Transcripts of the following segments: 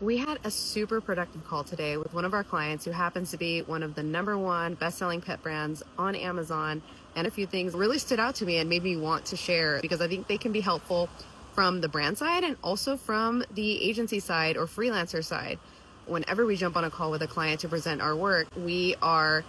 We had a super productive call today with one of our clients who happens to be one of the #1 best-selling pet brands on Amazon. And a few things really stood out to me and made me want to share because I think they can be helpful from the brand side and also from the agency side or freelancer side. Whenever we jump on a call with a client to present our work, we are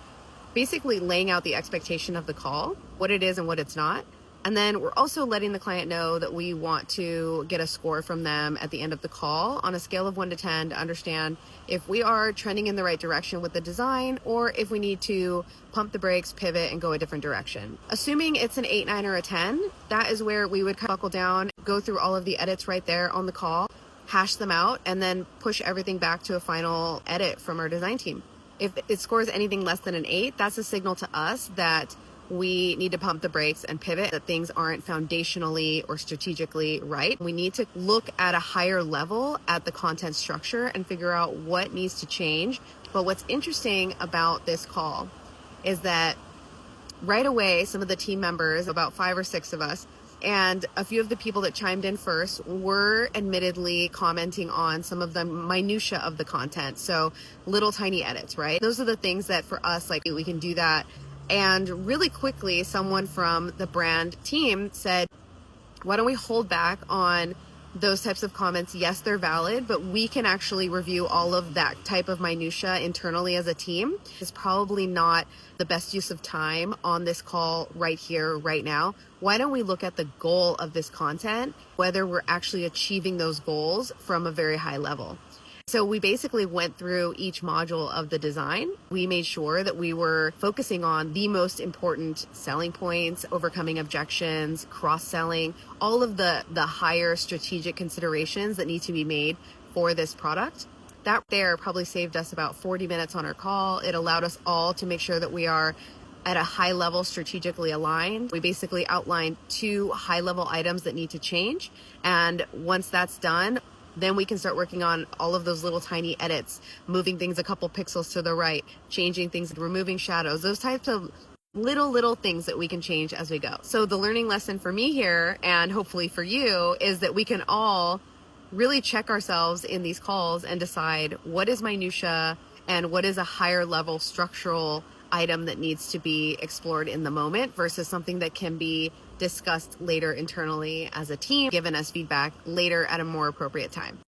basically laying out the expectation of the call, what it is and what it's not. And then we're also letting the client know that we want to get a score from them at the end of the call on a scale of 1 to 10 to understand if we are trending in the right direction with the design or if we need to pump the brakes, pivot, and go a different direction. Assuming it's an 8, 9, or a 10, that is where we would buckle down, go through all of the edits right there on the call, hash them out, and then push everything back to a final edit from our design team. If it scores anything less than an 8, that's a signal to us that we need to pump the brakes and pivot, that things aren't foundationally or strategically right. We need to look at a higher level at the content structure and figure out what needs to change. But what's interesting about this call is that right away, some of the team members, about 5 or 6 of us, and a few of the people that chimed in first were admittedly commenting on some of the minutia of the content. So little tiny edits, right? Those are the things that for us, like, we can do that. And really quickly, someone from the brand team said, why don't we hold back on those types of comments? Yes, they're valid, but we can actually review all of that type of minutia internally as a team. It's probably not the best use of time on this call right here, right now. Why don't we look at the goal of this content, whether we're actually achieving those goals from a very high level? So we basically went through each module of the design. We made sure that we were focusing on the most important selling points, overcoming objections, cross-selling, all of the higher strategic considerations that need to be made for this product. That there probably saved us about 40 minutes on our call. It allowed us all to make sure that we are at a high level strategically aligned. We basically outlined 2 high level items that need to change. And once that's done, then we can start working on all of those little tiny edits, moving things a couple pixels to the right, changing things, removing shadows, those types of little things that we can change as we go. So the learning lesson for me here, and hopefully for you, is that we can all really check ourselves in these calls and decide what is minutia and what is a higher level structural item that needs to be explored in the moment versus something that can be discussed later internally as a team, given us feedback later at a more appropriate time.